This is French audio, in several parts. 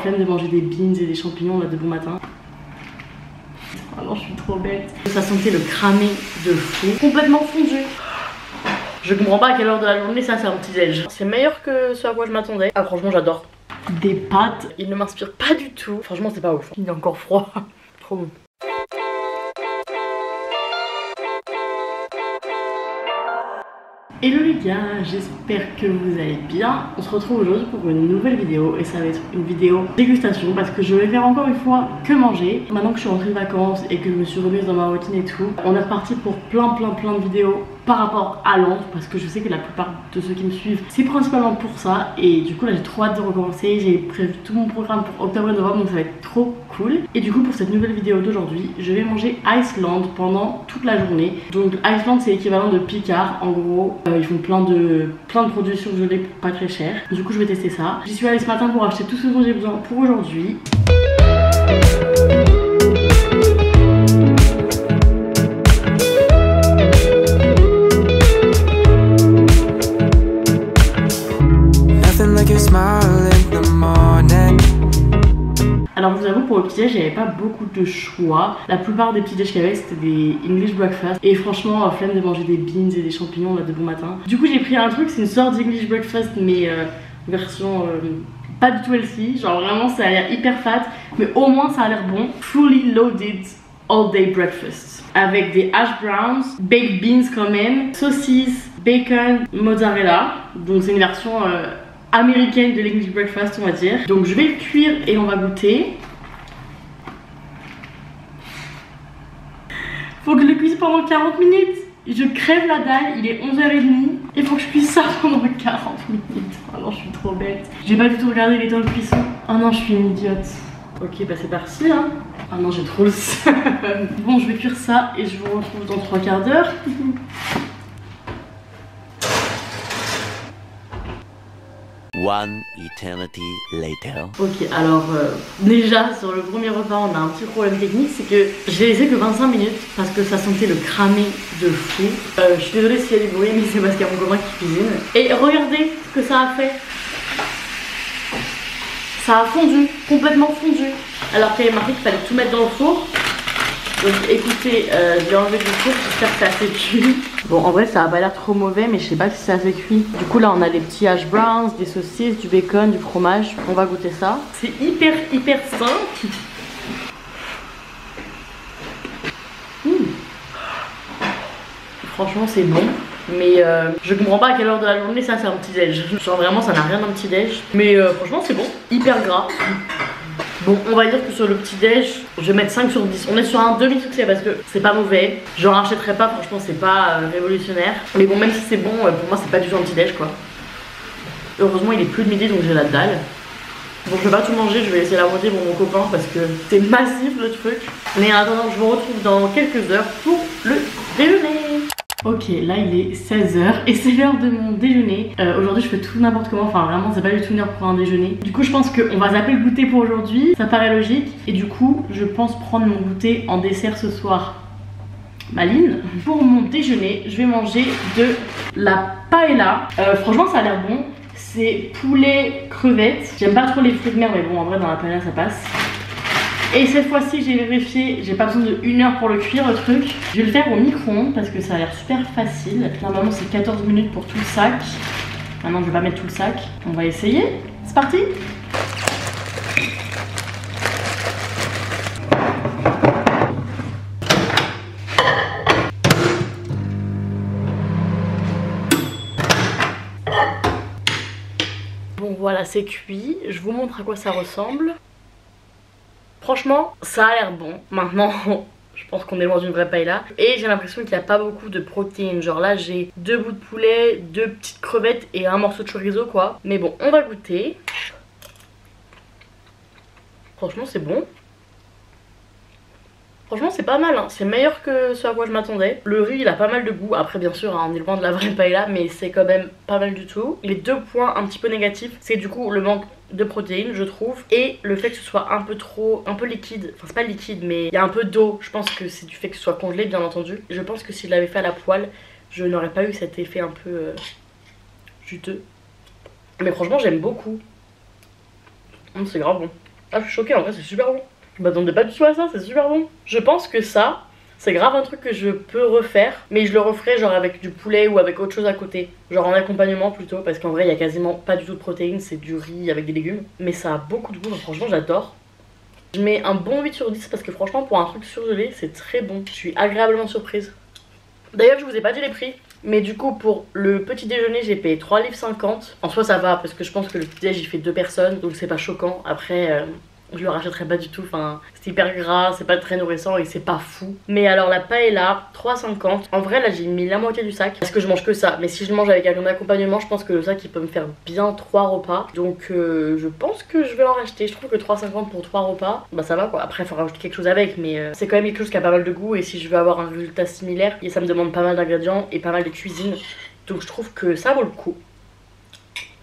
Flemme de manger des beans et des champignons là de bon matin. Ah non, je suis trop bête. Ça sentait le cramé de fou. Complètement fondu. Je comprends pas à quelle heure de la journée ça c'est un petit déj. C'est meilleur que ce à quoi je m'attendais. Ah franchement j'adore. Des pâtes, il ne m'inspire pas du tout. Franchement c'est pas ouf. Il est encore froid. Trop bon. Hello les gars, j'espère que vous allez bien. On se retrouve aujourd'hui pour une nouvelle vidéo et ça va être une vidéo dégustation parce que je vais faire encore une fois que manger. Maintenant que je suis rentrée de vacances et que je me suis remise dans ma routine et tout, on est reparti pour plein de vidéos par rapport à Londres parce que je sais que la plupart de ceux qui me suivent c'est principalement pour ça et du coup là j'ai trop hâte de recommencer. J'ai prévu tout mon programme pour octobre et novembre donc ça va être trop cool. Et du coup pour cette nouvelle vidéo d'aujourd'hui je vais manger Iceland pendant toute la journée. Donc Iceland c'est l'équivalent de Picard en gros. Ils font plein de produits surgelés pour pas très cher. Du coup je vais tester ça. J'y suis allée ce matin pour acheter tout ce dont j'ai besoin pour aujourd'hui. Alors je vous avoue pour le petit déj j'avais pas beaucoup de choix. La plupart des petits déj qu'il y avait c'était des English breakfast. Et franchement flemme de manger des beans et des champignons là de bon matin. Du coup j'ai pris un truc, c'est une sorte d'English breakfast mais version pas du tout healthy. Genre vraiment ça a l'air hyper fat mais au moins ça a l'air bon. Fully loaded all day breakfast. Avec des hash browns, baked beans quand même, saucisses, bacon, mozzarella. Donc c'est une version américaine de l'English breakfast on va dire. Donc je vais le cuire et on va goûter. Faut que je le cuise pendant 40 minutes. Je crève la dalle, il est 11h30. Il faut que je cuise ça pendant 40 minutes. Ah non je suis trop bête. J'ai pas du tout regardé les temps de cuisson. Ah non je suis une idiote. Ok bah c'est parti hein. Ah non j'ai trop le seum. Bon je vais cuire ça et je vous retrouve dans 3 quarts d'heure. One eternity later. Ok alors déjà sur le premier repas on a un petit problème technique, c'est que j'ai laissé que 25 minutes parce que ça sentait le cramé de fou. Je suis désolée s'il y a du bruit mais c'est parce qu'il y a mon copain qui cuisine. Et regardez ce que ça a fait. Ça a fondu, complètement fondu. Alors qu'il y avait marqué qu'il fallait tout mettre dans le four. Donc écoutez, je l'ai enlevé du four, j'espère que c'est assez cuit. Bon en vrai ça a pas l'air trop mauvais mais je sais pas si c'est assez cuit. Du coup là on a des petits hash browns, des saucisses, du bacon, du fromage. On va goûter ça. C'est hyper simple. Franchement c'est bon. Mais je comprends pas à quelle heure de la journée ça c'est un petit déj. Genre vraiment ça n'a rien d'un petit déj. Mais franchement c'est bon, hyper gras. Bon on va dire que sur le petit déj je vais mettre 5 sur 10. On est sur un demi-succès parce que c'est pas mauvais. J'en rachèterai pas, franchement c'est pas révolutionnaire. Mais bon même si c'est bon pour moi c'est pas du tout un petit déj quoi. Heureusement il est plus de midi donc j'ai la dalle. Bon je vais pas tout manger, je vais laisser la moitié pour mon copain parce que c'est massif le truc. Mais en attendant je vous retrouve dans quelques heures pour le déjeuner. Ok, là il est 16h et c'est l'heure de mon déjeuner. Aujourd'hui je fais tout n'importe comment, enfin vraiment c'est pas du tout une heure pour un déjeuner. Du coup je pense qu'on va zapper le goûter pour aujourd'hui, ça paraît logique. Et du coup je pense prendre mon goûter en dessert ce soir. Maline. Pour mon déjeuner je vais manger de la paella. Franchement ça a l'air bon. C'est poulet crevettes. J'aime pas trop les fruits de mer mais bon en vrai dans la paella ça passe. Et cette fois-ci j'ai vérifié, j'ai pas besoin de 1 heure pour le cuire le truc. Je vais le faire au micro-ondes parce que ça a l'air super facile. Normalement c'est 14 minutes pour tout le sac. Maintenant je vais pas mettre tout le sac. On va essayer. C'est parti. Bon voilà c'est cuit. Je vous montre à quoi ça ressemble. Franchement, ça a l'air bon. Maintenant, je pense qu'on est loin d'une vraie paella. Et j'ai l'impression qu'il n'y a pas beaucoup de protéines. Genre là, j'ai 2 bouts de poulet, 2 petites crevettes et un morceau de chorizo quoi. Mais bon, on va goûter. Franchement, c'est bon. Franchement c'est pas mal hein. C'est meilleur que ce à quoi je m'attendais. Le riz il a pas mal de goût. Après bien sûr hein, on est loin de la vraie paella mais c'est quand même pas mal du tout. Les 2 points un petit peu négatifs c'est du coup le manque de protéines je trouve. Et le fait que ce soit un peu liquide. Enfin c'est pas liquide mais il y a un peu d'eau. Je pense que c'est du fait que ce soit congelé bien entendu. Je pense que si je l'avais fait à la poêle je n'aurais pas eu cet effet un peu juteux. Mais franchement j'aime beaucoup. C'est grave bon. Ah, je suis choquée, en vrai, c'est super bon. Je m'attendais pas du tout à ça, c'est super bon. Je pense que ça, c'est grave un truc que je peux refaire, mais je le referai genre avec du poulet ou avec autre chose à côté. Genre en accompagnement plutôt, parce qu'en vrai, il y a quasiment pas du tout de protéines, c'est du riz avec des légumes. Mais ça a beaucoup de goût, donc franchement, j'adore. Je mets un bon 8 sur 10 parce que franchement, pour un truc surgelé, c'est très bon. Je suis agréablement surprise. D'ailleurs, je vous ai pas dit les prix. Mais du coup, pour le petit déjeuner, j'ai payé 3,50 livres. En soi, ça va parce que je pense que le petit déj il fait 2 personnes, donc c'est pas choquant. Après, je le rachèterai pas du tout. Enfin, c'est hyper gras, c'est pas très nourrissant et c'est pas fou. Mais alors, la paella, 3,50. En vrai, là, j'ai mis la moitié du sac parce que je mange que ça. Mais si je le mange avec un accompagnement, je pense que le sac il peut me faire bien 3 repas. Donc, je pense que je vais en racheter. Je trouve que 3,50 pour 3 repas, bah ça va quoi. Après, il faut rajouter quelque chose avec, mais c'est quand même quelque chose qui a pas mal de goût. Et si je veux avoir un résultat similaire, et ça me demande pas mal d'ingrédients et pas mal de cuisine. Donc, je trouve que ça vaut le coup.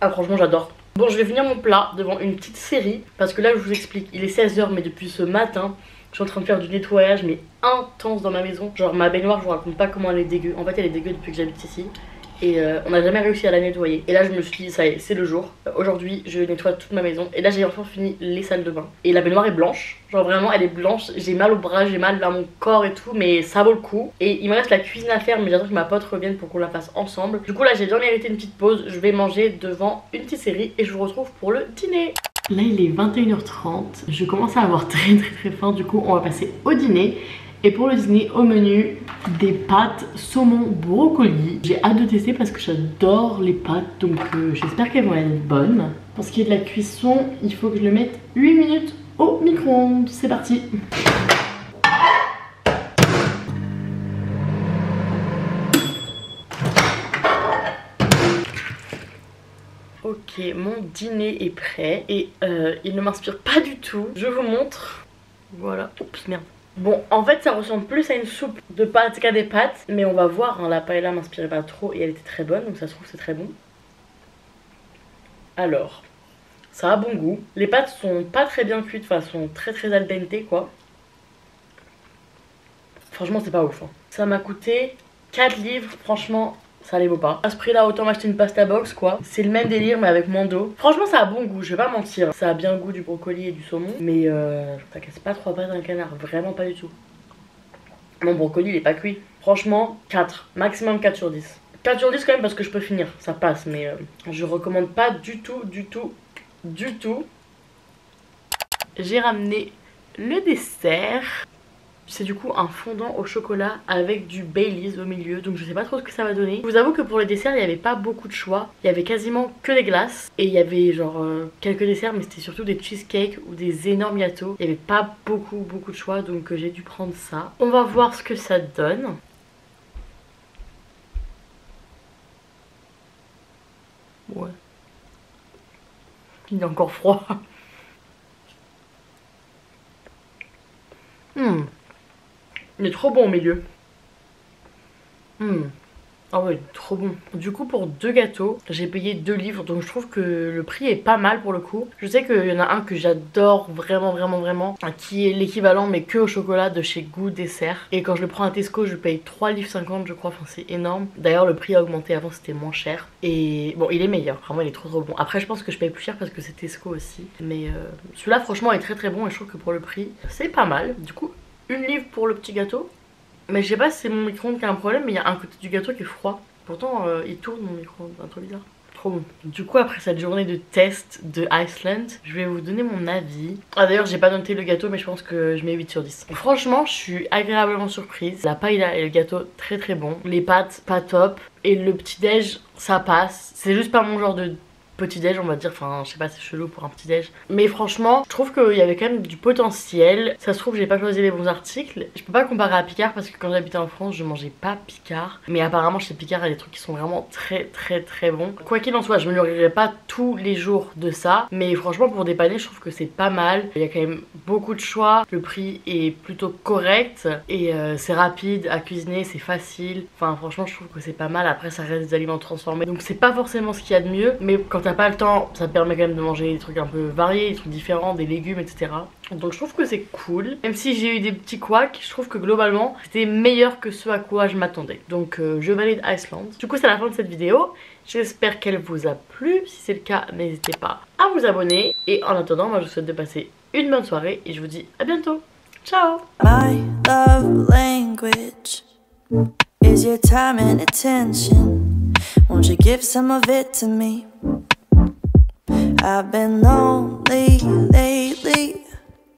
Ah, franchement, j'adore. Bon, je vais finir mon plat devant une petite série parce que là, je vous explique, il est 16h, mais depuis ce matin, je suis en train de faire du nettoyage, mais intense dans ma maison. Genre, ma baignoire, je vous raconte pas comment elle est dégueu. En fait, elle est dégueu depuis que j'habite ici. Et on n'a jamais réussi à la nettoyer. Et là, je me suis dit, ça y est, c'est le jour. Aujourd'hui, je nettoie toute ma maison. Et là, j'ai enfin fini les salles de bain. Et la baignoire est blanche. Genre, vraiment, elle est blanche. J'ai mal au bras, j'ai mal à mon corps et tout. Mais ça vaut le coup. Et il me reste la cuisine à faire. Mais j'attends que ma pote revienne pour qu'on la fasse ensemble. Du coup, là, j'ai bien mérité une petite pause. Je vais manger devant une petite série. Et je vous retrouve pour le dîner. Là, il est 21h30. Je commence à avoir très faim. Du coup, on va passer au dîner. Et pour le dîner, au menu, des pâtes saumon brocoli. J'ai hâte de tester parce que j'adore les pâtes, donc j'espère qu'elles vont être bonnes. Pour ce qui est de la cuisson, il faut que je le mette 8 minutes au micro-ondes. C'est parti. Ok, mon dîner est prêt et il ne m'inspire pas du tout. Je vous montre. Voilà. Oups, merde. Bon, en fait, ça ressemble plus à une soupe de pâtes qu'à des pâtes. Mais on va voir, hein, la paella m'inspirait pas trop et elle était très bonne. Donc ça se trouve, c'est très bon. Alors, ça a bon goût. Les pâtes sont pas très bien cuites, enfin, sont très al dente, quoi. Franchement, c'est pas ouf. Hein. Ça m'a coûté 4 livres, franchement... Ça les vaut pas. À ce prix là, autant m'acheter une pasta box quoi. C'est le même délire mais avec moins d'eau. Franchement ça a bon goût, je vais pas mentir. Ça a bien le goût du brocoli et du saumon. Mais t'inquiète, c'est pas 3 pâtes d'un canard, vraiment pas du tout. Mon brocoli il est pas cuit. Franchement 4, maximum 4 sur 10. 4 sur 10 quand même parce que je peux finir, ça passe. Mais je recommande pas du tout. J'ai ramené le dessert. C'est du coup un fondant au chocolat avec du Baileys au milieu. Donc je sais pas trop ce que ça va donner. Je vous avoue que pour le dessert il n'y avait pas beaucoup de choix. Il y avait quasiment que des glaces. Et il y avait genre quelques desserts, mais c'était surtout des cheesecakes ou des énormes gâteaux. Il n'y avait pas beaucoup de choix, donc j'ai dû prendre ça. On va voir ce que ça donne. Ouais. Il est encore froid. Il est trop bon au milieu. Ah ouais, trop bon. Du coup pour 2 gâteaux, j'ai payé 2 livres. Donc je trouve que le prix est pas mal pour le coup. Je sais qu'il y en a un que j'adore vraiment, qui est l'équivalent mais que au chocolat de chez Goût Dessert. Et quand je le prends à Tesco, je paye 3,50 livres je crois. Enfin c'est énorme. D'ailleurs le prix a augmenté, avant c'était moins cher. Et bon il est meilleur, vraiment il est trop bon. Après je pense que je paye plus cher parce que c'est Tesco aussi. Mais celui-là franchement est très bon et je trouve que pour le prix c'est pas mal. Du coup 1 livre pour le petit gâteau. Mais je sais pas si c'est mon micro-ondes qui a un problème, mais il y a un côté du gâteau qui est froid. Pourtant il tourne mon micro-ondes, un truc bizarre. Trop bon. Du coup après cette journée de test de Iceland, je vais vous donner mon avis. Ah d'ailleurs j'ai pas noté le gâteau mais je pense que je mets 8 sur 10. Franchement je suis agréablement surprise. La paella et le gâteau très bon. Les pâtes pas top. Et le petit déj ça passe. C'est juste pas mon genre de petit déj on va dire, enfin je sais pas c'est chelou pour un petit déj, mais franchement je trouve qu'il y avait quand même du potentiel. Ça se trouve j'ai pas choisi les bons articles. Je peux pas comparer à Picard parce que quand j'habitais en France je mangeais pas Picard, mais apparemment chez Picard il y a des trucs qui sont vraiment très bons. Quoi qu'il en soit je me nourrirai pas tous les jours de ça, mais franchement pour dépanner je trouve que c'est pas mal. Il y a quand même beaucoup de choix, le prix est plutôt correct et c'est rapide à cuisiner, c'est facile, enfin franchement je trouve que c'est pas mal. Après ça reste des aliments transformés donc c'est pas forcément ce qu'il y a de mieux, mais quand t'as pas le temps ça te permet quand même de manger des trucs un peu variés, des trucs différents, des légumes etc. Donc je trouve que c'est cool. Même si j'ai eu des petits couacs, je trouve que globalement c'était meilleur que ce à quoi je m'attendais. Donc je valide Iceland. Du coup c'est la fin de cette vidéo. J'espère qu'elle vous a plu. Si c'est le cas n'hésitez pas à vous abonner. Et en attendant moi je vous souhaite de passer une bonne soirée et je vous dis à bientôt. Ciao. My love language is your time and attention. Won't you give some of it to me? I've been lonely lately.